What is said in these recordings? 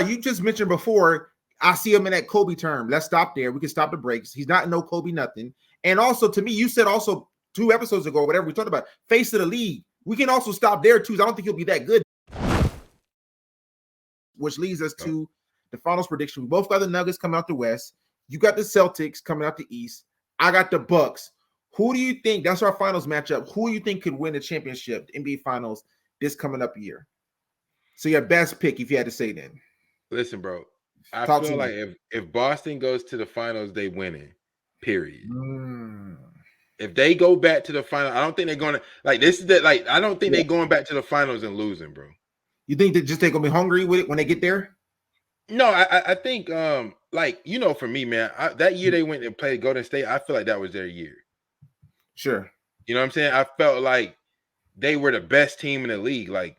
you just mentioned before, I see him in that Kobe term. Let's stop there. We can stop the breaks. He's not no Kobe nothing. And also, to me, you said also 2 episodes ago, whatever we talked about, face of the league. We can also stop there too. I don't think he'll be that good. Which leads us to the finals prediction. We both got the Nuggets coming out the West. You got the Celtics coming out the East. I got the Bucks. Who do you think? That's our finals matchup. Who do you think could win the championship, the NBA Finals, this coming up year? So your best pick, if you had to say then. Listen, bro. I feel like if Boston goes to the finals, they winning. Period. If they go back to the final, I don't think they're gonna like this is that like I don't think they're going back to the finals and losing, bro. You think that just they're gonna be hungry with it when they get there? No, I think like for me, man, that year they went and played Golden State, I feel like that was their year. Sure. You know what I'm saying? I felt like they were the best team in the league. Like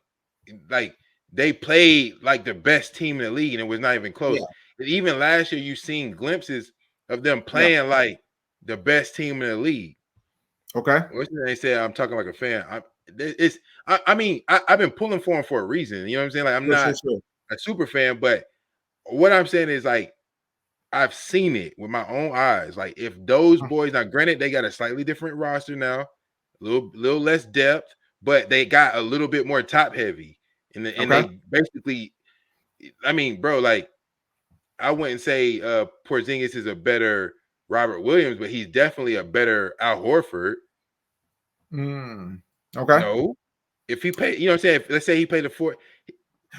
they played like the best team in the league, and it was not even close. And even last year, you seen glimpses of them playing like the best team in the league. Okay. What's they say? I'm talking like a fan. I mean, I've been pulling for them for a reason. You know what I'm saying? Like I'm not a super fan, but what I'm saying is like I've seen it with my own eyes. Like if those boys, now granted, they got a slightly different roster now, a little less depth, but they got a little bit more top heavy. And they basically, I mean, bro, like I wouldn't say Porzingis is a better Robert Williams, but he's definitely a better Al Horford. Okay. No, if he played, you know what I'm saying? Let's say he played the four.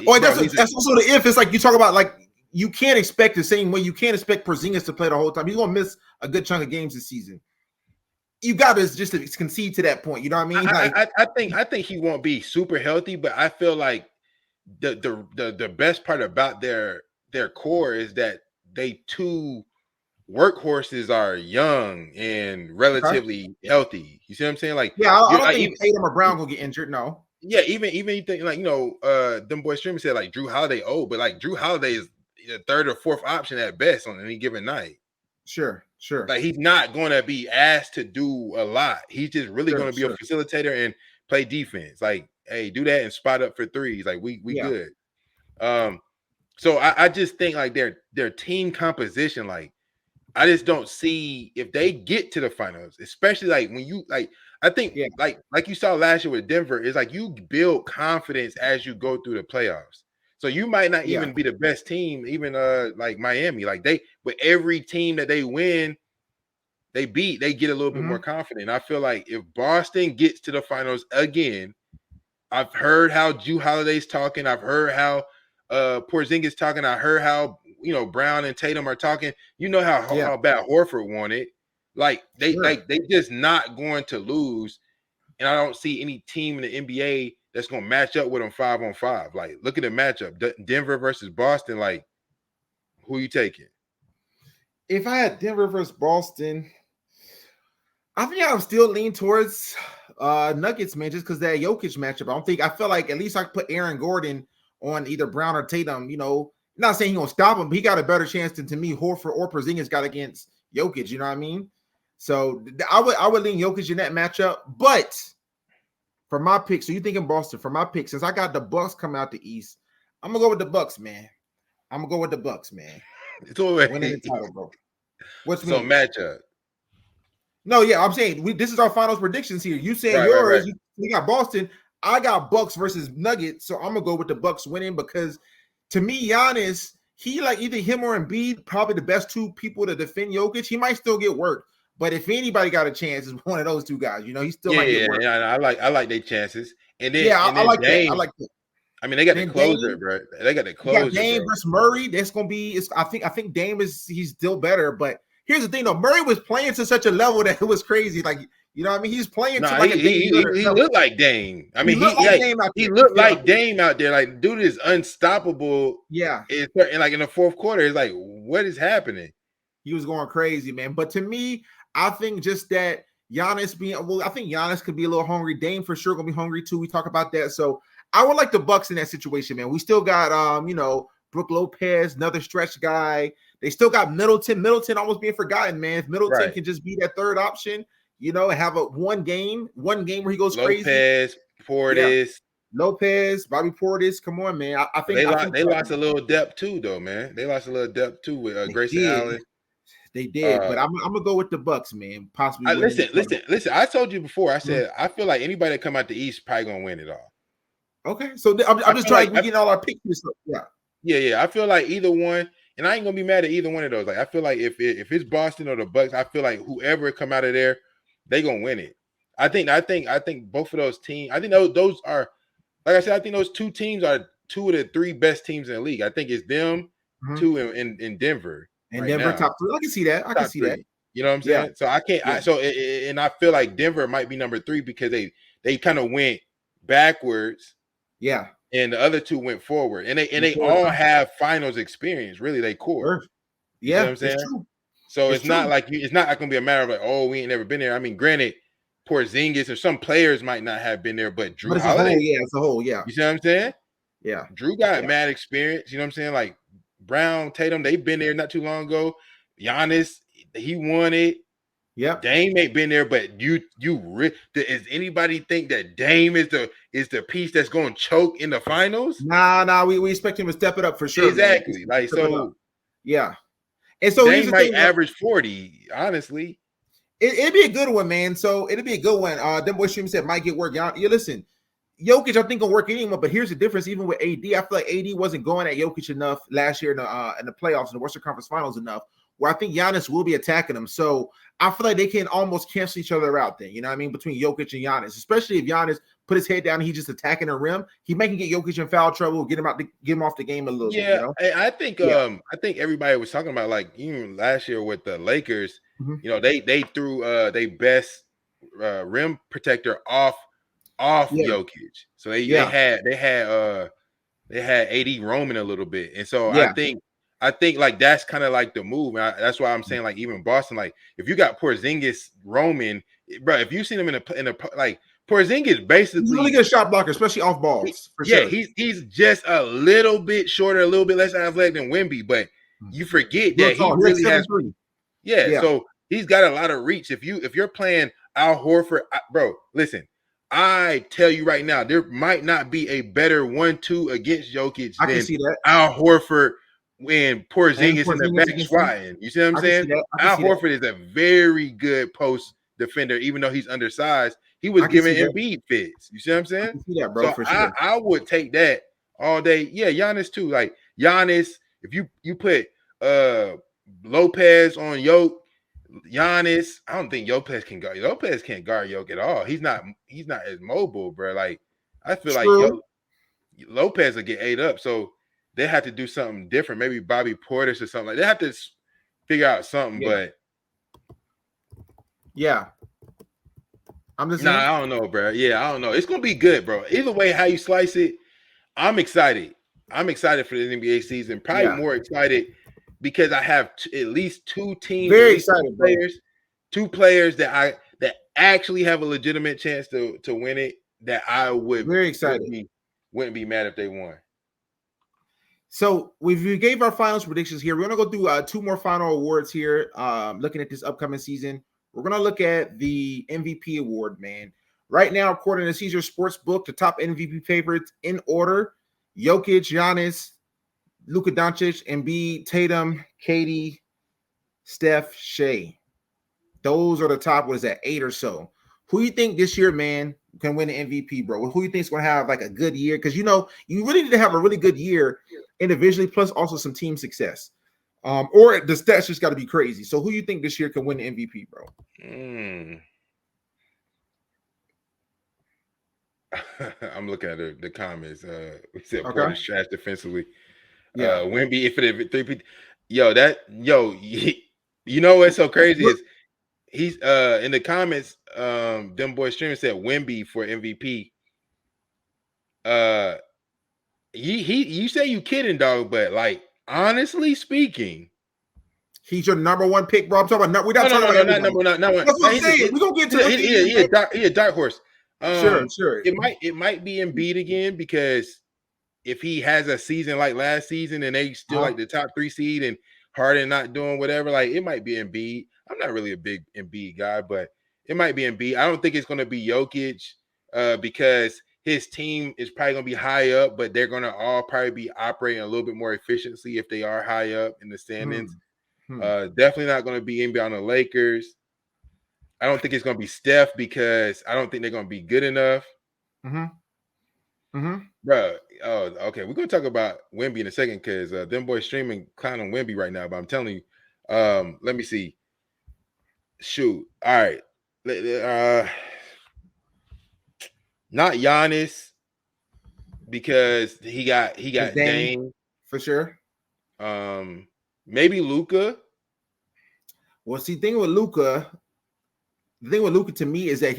Oh, that's also the if. It's like you talk about like you can't expect the same way. You can't expect Porzingis to play the whole time. He's gonna miss a good chunk of games this season. You got to just concede to that point. You know what I mean? I think he won't be super healthy, but I feel like the best part about their core is that they two workhorses are young and relatively healthy. You see what I'm saying? Like, I don't think Tatum or Brown gonna get injured. No. Yeah, even you think like them boys streaming said like Drew Holiday but like Drew Holiday is the third or fourth option at best on any given night. Sure. Like he's not going to be asked to do a lot. He's just really going to be a facilitator and play defense. Like, hey, do that and spot up for threes. Like we good. So I just think like their team composition, like I just don't see if they get to the finals, especially like when you like. I think like you saw last year with Denver, is like you build confidence as you go through the playoffs. So you might not even be the best team, even like Miami. Like with every team that they win, they beat, they get a little bit more confident. I feel like if Boston gets to the finals again, I've heard how Drew Holiday's talking. I've heard how Porzingis talking. I heard how Brown and Tatum are talking. You know how bad Horford wanted. Like they just not going to lose, and I don't see any team in the NBA that's going to match up with them 5-on-5. Like look at the matchup: Denver versus Boston. Like who you taking? If I had Denver versus Boston, I think I would still lean towards Nuggets, man, just because that Jokic matchup. I feel like at least I could put Aaron Gordon on either Brown or Tatum. Not saying he's gonna stop him, but he got a better chance than to me Horford or Porzingis got against Jokic. You know what I mean? So I would lean Jokic in that matchup. But for my pick, so you thinking Boston? For my pick, since I got the Bucks coming out the East, I'm gonna go with the Bucks, man. It's already winning the title, bro. What's so matchup? No, I'm saying this is our finals predictions here. You saying yours? Right. You got Boston. I got Bucks versus Nuggets, so I'm gonna go with the Bucks winning because to me, Giannis, he like either him or Embiid, probably the best two people to defend Jokic. He might still get work, but if anybody got a chance, it's one of those two guys. He still might get work. Yeah, I like their chances. And then I like Dame, that. I like that. I mean, they got the closer, bro. They got the closer. You got Dame versus Murray. That's gonna be. I think Dame he's still better, but here's the thing, though. Murray was playing to such a level that it was crazy. Like, you know what I mean? He's playing to like he looked like Dame. I mean, he looked like Dame out there. Like, dude is unstoppable. Yeah. And like in the fourth quarter, it's like, what is happening? He was going crazy, man. But to me, I think just that Giannis I think Giannis could be a little hungry. Dame for sure gonna be hungry too. We talk about that. So I would like the Bucks in that situation, man. We still got Brook Lopez, another stretch guy. They still got Middleton. Middleton almost being forgotten, man. If Middleton can just be that third option, have one game where he goes Lopez, crazy. Portis. Lopez, Bobby Portis. Come on, man. I think They lost a little depth too, though, man. They lost a little depth too with they Grayson did. Allen. They did, but I'm gonna go with the Bucks, man. Possibly winning Listen, the title. listen. I told you before. I said I feel like anybody that come out the East probably gonna win it all. Okay, so I'm just trying. We getting all our picks. Yeah, yeah. I feel like either one, and I ain't gonna be mad at either one of those. Like I feel like if it's Boston or the Bucks, I feel like whoever come out of there, they gonna win it. I think both of those teams. I think those are, like I said, I think those two teams are two of the three best teams in the league. I think it's them two in Denver and right Denver now. top 3. I can see that. I can Top see that. three. You know what I'm Yeah. saying? So I can't. And I feel like Denver might be number 3 because they kind of went backwards. Yeah. And the other two went forward, and they all have finals experience. Really, they core. You see what I'm saying? It's true. So it's not like gonna be a matter of like, oh, we ain't never been there. I mean, granted, Porzingis or some players might not have been there, but Drew Holiday, it's a whole, yeah. You see what I'm saying? Yeah. Drew got mad experience. You know what I'm saying? Like Brown, Tatum, they've been there not too long ago. Giannis, he won it. Yep. Dame ain't been there, but does anybody think that Dame is the piece that's going to choke in the finals? Nah. We expect him to step it up for sure. Exactly. Man. Like so, yeah. And so Dame might average 40. Honestly, it'd be a good one, man. So it'd be a good one. Them boy stream said might get work. Yeah, listen. Jokic, I think, will work anyway, but here's the difference. Even with AD, I feel like AD wasn't going at Jokic enough last year in the playoffs, in the Western Conference Finals enough, where I think Giannis will be attacking him. So I feel like they can almost cancel each other out then, you know what I mean, between Jokic and Giannis, especially if Giannis put his head down and he's just attacking the rim. He may get Jokic in foul trouble, get him off the game a little bit, you know? I think everybody was talking about, like, even last year with the Lakers, you know, they threw their best rim protector off Jokic. So they had AD roaming a little bit. And so I think like that's kind of like the move. That's why I'm saying, like, even Boston, like if you got Porzingis roaming, bro, if you've seen him in a like Porzingis basically he's a really good shot blocker, especially off balls. Sure. He's just a little bit shorter, a little bit less athletic than Wemby, but you forget that he really has. So he's got a lot of reach. If you're playing Al Horford, bro, listen. I tell you right now, there might not be a better 1-2 against Jokic than Al Horford when Porzingis in the back swatting. You see what I'm saying? Al Horford is a very good post defender, even though he's undersized. He was giving Embiid fits. You see what I'm saying? I can see that, bro, so for sure. I would take that all day. Yeah, Giannis too. Like Giannis, if you put Lopez on Jokic, Giannis, I don't think Lopez can't guard Jokic at all. He's not as mobile, bro. Like I feel like Lopez will get ate up. So they have to do something different. Maybe Bobby Portis or something. Like they have to figure out something. But I'm just I don't know, bro. Yeah, I don't know. It's gonna be good, bro. Either way, how you slice it, I'm excited. I'm excited for the NBA season. Probably more excited because I have at least two teams, very excited two players that actually have a legitimate chance to win it. That I would very excited. Wouldn't be mad if they won. So we gave our finals predictions here. We're gonna go through 2 more final awards here. Looking at this upcoming season, we're gonna look at the MVP award, man. Right now, according to Caesar Sportsbook, the top MVP favorites in order: Jokic, Giannis, Luka Doncic, Embiid, Tatum, Katie, Steph, Shea. Those are the top, 8 or so. Who you think this year, man, can win the MVP, bro? Who you think is going to have like a good year? Because you really need to have a really good year individually, plus also some team success. Or the stats just got to be crazy. So who you think this year can win the MVP, bro? I'm looking at the comments. We said Porter's trash defensively. Wemby, if it 3P, you know what's so crazy is he's in the comments. Them boys streaming said Wemby for MVP. You say you kidding, dog, but like honestly speaking, he's your number 1 pick, bro. I'm talking about we're not talking about not number one. That's what I'm saying. We're gonna get to it. He a dark horse. Sure. It might be Embiid again because if he has a season like last season and they still like the top 3 seed and Harden not doing whatever, like it might be Embiid. I'm not really a big Embiid guy, but it might be Embiid. I don't think it's going to be Jokic because his team is probably gonna be high up, but they're gonna all probably be operating a little bit more efficiently if they are high up in the standings. Definitely not gonna be Embiid on the Lakers. I don't think it's gonna be Steph because I don't think they're gonna be good enough. Bro, oh, okay. We're gonna talk about Wemby in a second because them boys streaming clowning Wemby right now. But I'm telling you, let me see. Shoot, all right. Not Giannis because he got Dame for sure. Maybe Luka. Well, see, the thing with Luka to me is that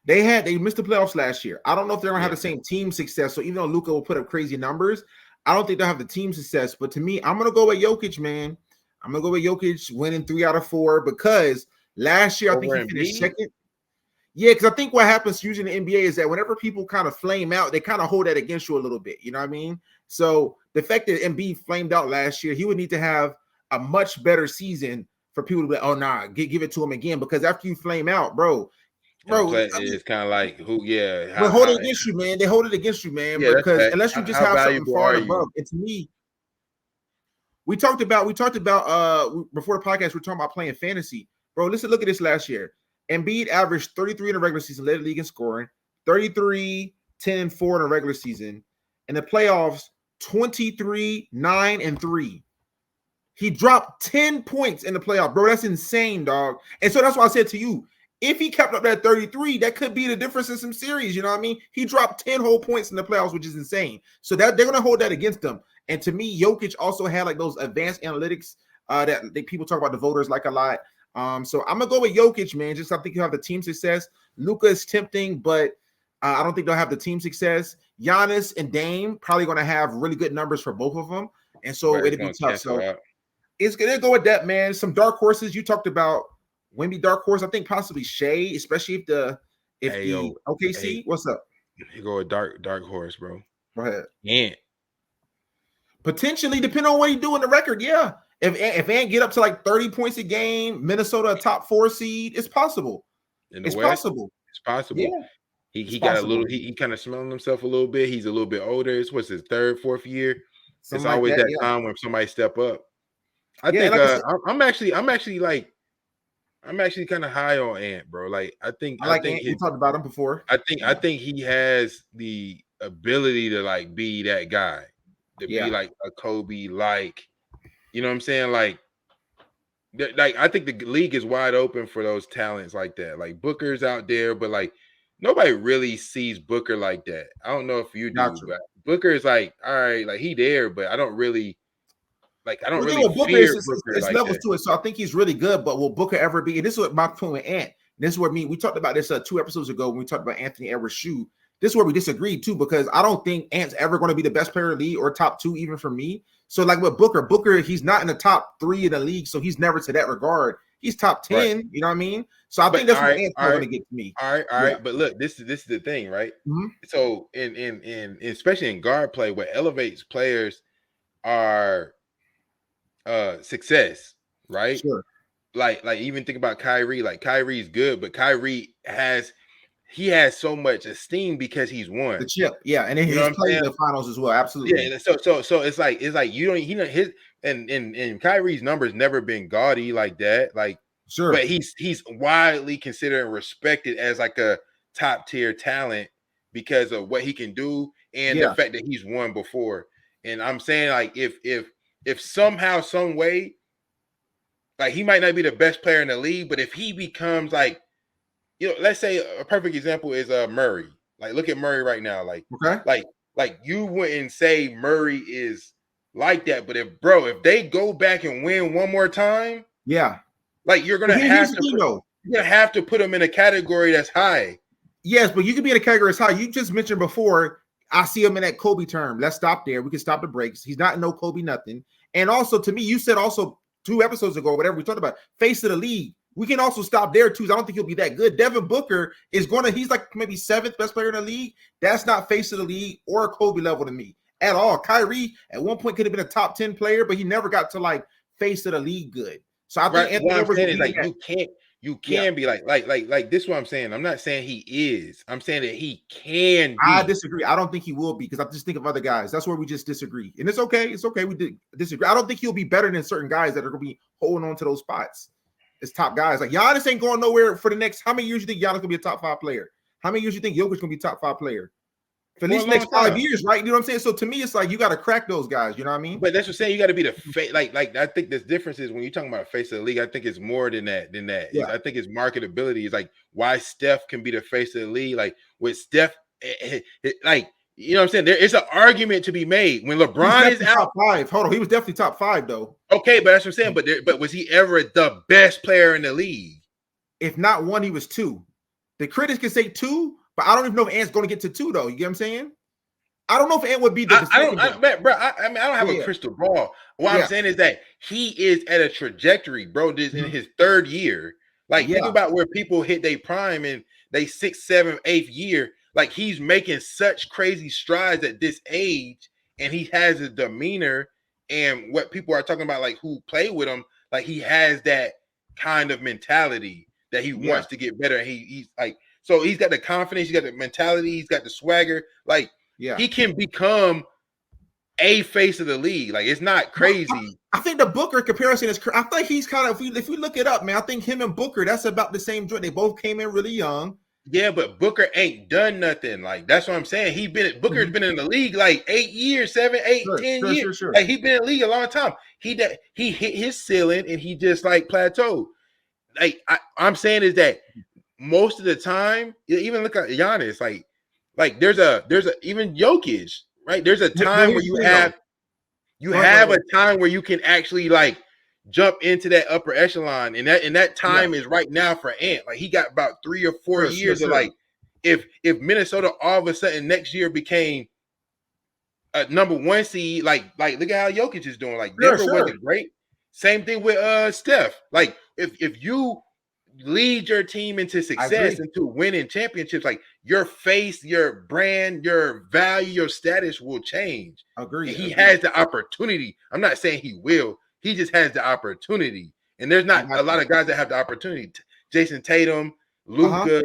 they missed the playoffs last year. I don't know if they're gonna have the same team success. So even though Luka will put up crazy numbers, I don't think they'll have the team success. But to me, I'm gonna go with Jokic, man. I'm gonna go with Jokic winning 3 out of 4 because last year I think he finished second. Yeah, because I think what happens usually in the NBA is that whenever people kind of flame out, they kind of hold that against you a little bit. You know what I mean? So the fact that Embiid flamed out last year, he would need to have a much better season for people to be like, oh, nah, give it to him again. Because after you flame out, bro, it's kind of like But hold it against you, man. They hold it against you, man. Yeah, because unless you just have something far and above, and to me, we talked about before the podcast, we're talking about playing fantasy. Bro, listen, look at this last year. Embiid averaged 33 in the regular season, led the league in scoring, 33, 10, and 4 in the regular season. In the playoffs, 23, 9, and 3. He dropped 10 points in the playoff, bro. That's insane, dog. And so that's why I said to you, if he kept up that 33, that could be the difference in some series. You know what I mean? He dropped 10 whole points in the playoffs, which is insane. So that they're going to hold that against them. And to me, Jokic also had like those advanced analytics that people talk about the voters like a lot. So I'm gonna go with Jokic, man. Just I think he'll have the team success. Luka is tempting, but I don't think they'll have the team success. Giannis and Dame probably gonna have really good numbers for both of them, and so it'll be tough. So it's gonna go with that, man. Some dark horses you talked about. Wemby dark horse. I think possibly Shea, especially if the OKC. What's up? You go with dark horse, bro. Go ahead. Ant. Potentially, depending on what he do in the record, yeah. If Ant get up to like 30 points a game, Minnesota a top 4 seed, it's possible. It's possible. Yeah. He got a little. He kind of smelling himself a little bit. He's a little bit older. It's what's his 3rd, 4th year. It's always that time when somebody step up. I think I'm actually kind of high on Ant, bro. Like I think Ant. We talked about him before. I think he has the ability to like be that guy, to be like a Kobe, like, you know what I'm saying? Like I think the league is wide open for those talents like that. Like Booker's out there, but like nobody really sees Booker like that. I don't know if you do, but Booker is like, all right, like he there, but I don't really fear Booker. It's levels to it. So I think he's really good, but will Booker ever be? And this is what my point with Ant. This is where we talked about this 2 episodes ago when we talked about Anthony Edwards' shoe. This is where we disagreed too, because I don't think Ant's ever going to be the best player in the league or top 2 even for me. So like with Booker, he's not in the top 3 in the league, so he's never to that regard. He's top 10, right. You know what I mean? So I think that's what Ant's going to get to me. All right. But look, this is the thing, right? Mm-hmm. So in especially in guard play, what elevates players are success, right? Sure. Like even think about Kyrie. Like Kyrie's good, but Kyrie has so much esteem because he's won the chip, and then he's played in the finals as well. Absolutely. Yeah. So it's like you don't his and Kyrie's numbers never been gaudy like that. Like sure, but he's widely considered and respected as like a top tier talent because of what he can do and the fact that he's won before. And I'm saying like if somehow, some way, like he might not be the best player in the league, but if he becomes like, you know, let's say a perfect example is Murray. Like look at Murray right now. Like, like you wouldn't say Murray is like that, but if they go back and win one more time, like you're gonna have to put him in a category that's high. Yes, but you could be in a category that's high. You just mentioned before. I see him in that Kobe term. Let's stop there. We can stop the breaks. He's not no Kobe nothing. And also, to me, you said also 2 episodes ago, whatever we talked about, face of the league. We can also stop there too. I don't think he'll be that good. Devin Booker is he's like maybe 7th best player in the league. That's not face of the league or a Kobe level to me at all. Kyrie at one point could have been a top 10 player, but he never got to like face of the league good. So I think Anthony Edwards is like You can be like this is what I'm saying. I'm not saying he is. I'm saying that he can be. I disagree. I don't think he will be because I just think of other guys. That's where we just disagree. And it's okay. It's okay. We did disagree. I don't think he'll be better than certain guys that are going to be holding on to those spots. It's top guys. Like Giannis ain't going nowhere for the next. How many years you think Giannis going to be a top 5 player? How many years you think Jokic going to be a top 5 player? For at least next 5 years, right? You know what I'm saying? So to me, it's like you got to crack those guys. You know what I mean? But that's what I'm saying. You got to be the face. Like I think the difference is when you're talking about face of the league. I think it's more than that. Yeah. I think it's marketability. It's like why Steph can be the face of the league. Like with Steph, like you know what I'm saying. There is an argument to be made when LeBron is out. Top 5. Hold on, he was definitely top 5 though. Okay, but that's what I'm saying. But was he ever the best player in the league? If not 1, he was 2. The critics can say 2, but I don't even know if Ant's going to get to 2 though. You get what I'm saying? I don't know if Ant would be the. I don't have a crystal ball. What I'm saying is that he is at a trajectory, bro. This in his 3rd year. Like think about where people hit their prime in they 6th, 7th, 8th year. Like he's making such crazy strides at this age, and he has a demeanor and what people are talking about, like who play with him, like he has that kind of mentality that he wants to get better. He's like, so he's got the confidence, he's got the mentality, he's got the swagger, like. Yeah, he can become a face of the league. Like it's not crazy. I think the Booker comparison is. I think he's kind of. If we look it up, man, I think him and Booker, that's about the same joint. They both came in really young. Yeah, but Booker ain't done nothing. Like that's what I'm saying. Booker's been in the league like 8 years, 7, 8, 10 years. Sure. Like he's been in the league a long time. He hit his ceiling and he just like plateaued. Like I'm saying is that most of the time, even look at Giannis, like there's a even Jokic, right? There's a time where you have a time where you can actually like jump into that upper echelon, and that time is right now for Ant. Like he got about 3 or 4 years of like if Minnesota all of a sudden next year became a number 1 seed, like look at how Jokic is doing. Like Denver wasn't great. Same thing with Steph. Like if you lead your team into success, into winning championships, like your face, your brand, your value, your status will change. Agree. And he has the opportunity. I'm not saying he will. He just has the opportunity. And there's not a lot of guys that have the opportunity. Jason Tatum, Luka,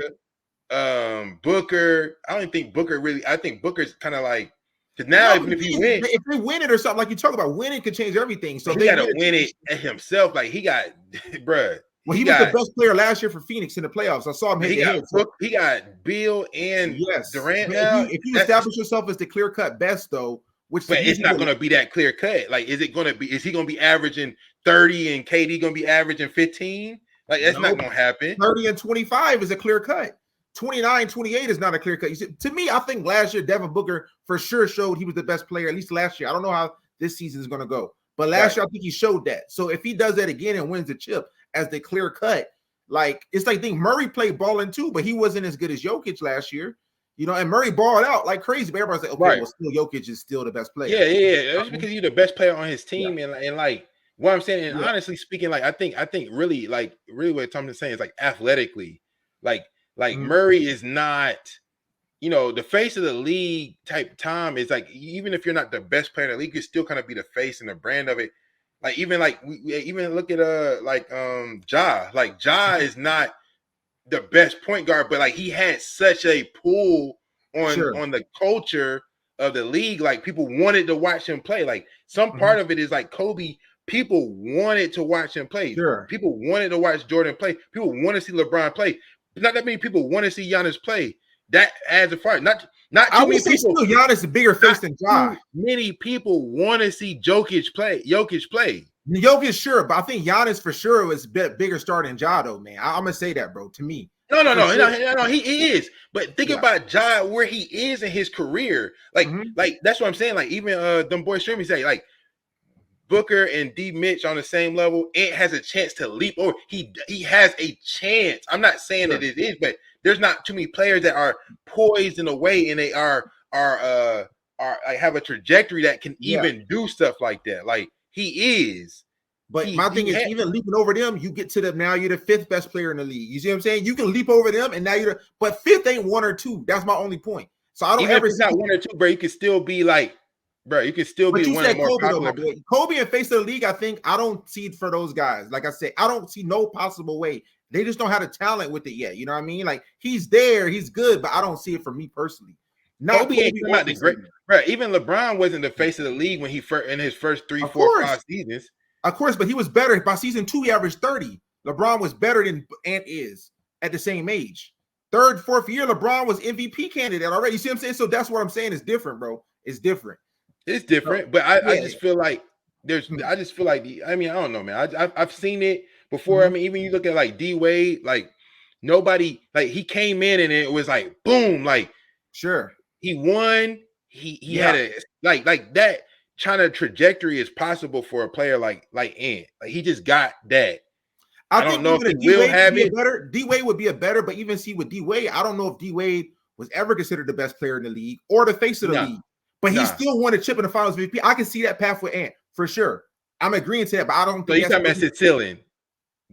Booker. I don't think Booker really. I think Booker's kind of like because now even if he wins, if they win it or something like you talk about, winning could change everything. So he got to win it himself. Like he got, bruh. Well, he was the best player last year for Phoenix in the playoffs. I saw him hit the head. He got Bill and Durant now. If you establish yourself as the clear-cut best, though, but it's not going to be that clear-cut. Like, is he going to be averaging 30 and KD going to be averaging 15? Like, that's not going to happen. 30 and 25 is a clear-cut. 29, 28 is not a clear-cut. To me, I think last year, Devin Booker for sure showed he was the best player, at least last year. I don't know how this season is going to go. But last year, I think he showed that. So if he does that again and wins the chip as the clear cut, like it's like I think Murray played balling too, but he wasn't as good as Jokic last year. You know, and Murray balled out like crazy. But everybody's like, okay, well, still Jokic is still the best player. Yeah. That's because you're the best player on his team, and like what I'm saying, and honestly speaking, like I think really what Tom is saying is like athletically, like Murray is not. You know, the face of the league type Tom is like, even if you're not the best player in the league, you still kind of be the face and the brand of it. Like, even like, we even look at Ja. Like, Ja is not the best point guard, but like, he had such a pull on the culture of the league. Like, people wanted to watch him play. Like, some part of it is like Kobe, people wanted to watch him play. People wanted to watch Jordan play. People want to see LeBron play. Not that many people want to see Giannis play. That adds a part. Not I would say still Giannis is a bigger face than Ja. Many people want to see Jokic play. Jokic, sure, but I think Giannis for sure was bigger star than Ja, though, man. I'm gonna say that, bro. To me, no, he is. But think about Ja, where he is in his career. Like that's what I'm saying. Like even them boys streaming say like Booker and D Mitch on the same level. It has a chance to leap over. He has a chance. I'm not saying that it is, but there's not too many players that are poised in a way, and they are like have a trajectory that can even do stuff like that. Like he is. But my thing is, even leaping over them, you get to them now. You're the 5th best player in the league. You see what I'm saying? You can leap over them, and now but 5th ain't 1 or 2. That's my only point. So I don't even ever see not 1 or 2, bro. You can still be like, bro. You can still be one of the more popular. Kobe and face of the league. I think I don't see for those guys. Like I said, I don't see no possible way They just don't have the talent with it yet. You know what I mean? Like he's there, he's good, but I don't see it for me personally. Not Kobe ain't come out the great, bro. Even LeBron wasn't the face of the league when he first in his first 3, 4, 5 seasons. Of course, but he was better. By season 2, he averaged 30. LeBron was better than Ant is at the same age. Third, fourth year, LeBron was MVP candidate already. You see what I'm saying? So that's what I'm saying. It's different, bro. It's different. It's different, but I just feel like I just feel like I mean, I don't know, man. I've seen it before. I mean, even you look at like D Wade, like nobody, like he came in and it was like boom, like sure. He won. He had a like that kind of trajectory is possible for a player like Ant. Like he just got that. I don't know if he will have it. D Wade would be a better, but even see with D Wade, I don't know if D Wade was ever considered the best player in the league or the face of the league. But he still won a chip in the finals MVP. I can see that path with Ant for sure. I'm agreeing to that, but I don't think so you're talking about his ceiling.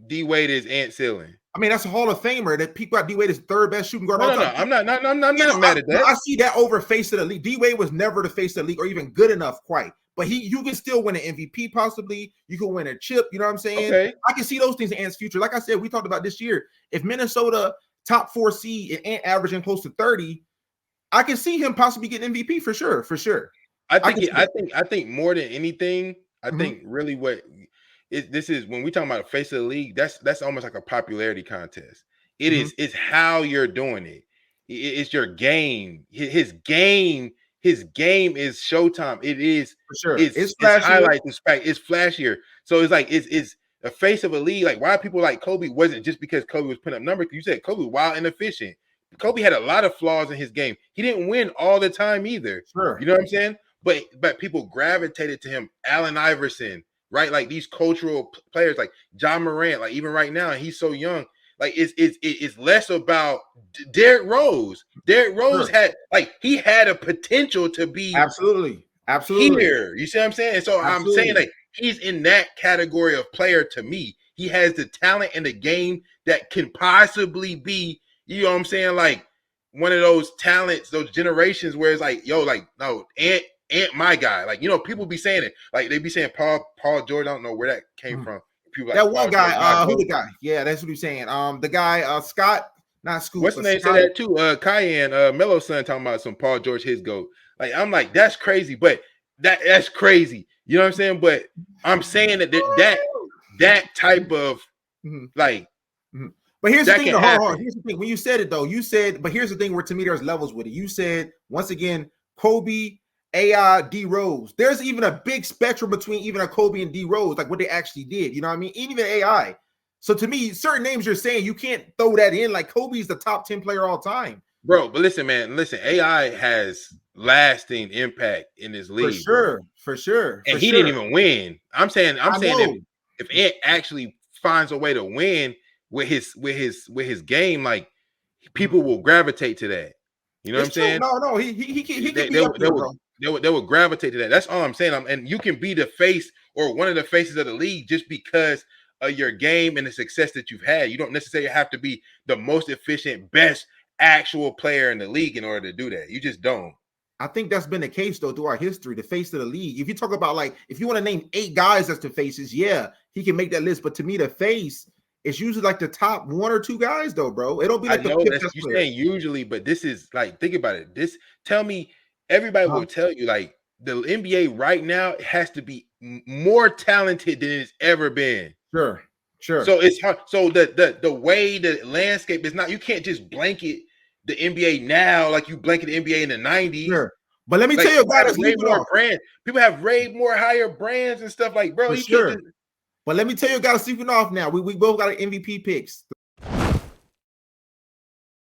D Wade is Ant ceiling. I mean, that's a Hall of Famer that people got D Wade as third best shooting guard. No, I'm not mad at that. I see that over face of the league. D Wade was never the face of the league or even good enough quite. But you can still win an MVP possibly. You can win a chip. You know what I'm saying? Okay. I can see those things in Ant's future. Like I said, we talked about this year. If Minnesota top 4 seed and Ant averaging close to 30, I can see him possibly getting MVP for sure. For sure. I think more than anything, I think really what this is when we talk about the face of the league, that's almost like a popularity contest. It's how you're doing it. It's your game. His game is Showtime. It is for sure. It's highlights. It's flashier. So it's like it's the face of a league. Like why people like Kobe wasn't just because Kobe was putting up numbers. You said Kobe was wild and efficient. Kobe had a lot of flaws in his game. He didn't win all the time either. Sure. You know what I'm saying? But people gravitated to him. Allen Iverson, right? Like these cultural players, like John Morant. Like even right now, he's so young. Like it's less about Derrick Rose. Derrick Rose had he had a potential to be absolutely here. You see what I'm saying? And so I'm saying like he's in that category of player to me. He has the talent and the game that can possibly be, you know what I'm saying, like one of those talents, those generations where it's like, yo, like no, Ant my guy. Like, you know, people be saying it. Like they be saying Paul George. I don't know where that came from. People that like one guy, who the guy? Yeah, that's what he's saying. The guy, Scott, not Scoop. What's the name? Said that too. Cayenne, Melo's son talking about some Paul George, his GOAT. Like I'm like, that's crazy, but that's crazy. You know what I'm saying? But I'm saying that type of like. But here's the thing. Here's the thing. When you said it though, you said. But here's the thing. Where to me, there's levels with it. You said once again, Kobe, AI, D Rose. There's even a big spectrum between even a Kobe and D Rose, like what they actually did. You know what I mean? Even AI. So to me, certain names you're saying, you can't throw that in. Like Kobe's the top 10 player all time. Bro, but listen, man. Listen, AI has lasting impact in this league. For sure. And he didn't even win. I'm saying if Ant actually finds a way to win with his game, like people will gravitate to that. You know what I'm saying? No, he can be up there, bro. They would gravitate to that. That's all I'm saying. And you can be the face or one of the faces of the league just because of your game and the success that you've had. You don't necessarily have to be the most efficient, best actual player in the league in order to do that. You just don't. I think that's been the case though through our history, the face of the league. If you talk about like, if you want to name 8 guys as the faces, yeah, he can make that list. But to me, the face is usually like the top 1 or 2 guys though, bro. It don't be like the that's you saying usually, but this is like, think about it. This tell me. Everybody will tell you like the NBA right now has to be more talented than it's ever been. Sure. So it's hard. So the way the landscape is not, you can't just blanket the NBA now like you blanket the NBA in the 90s. Sure. But let me tell you, guys, way more brands. People have way more higher brands and stuff like, bro. But let me tell you, guys, sleeping off now. We both got an MVP picks.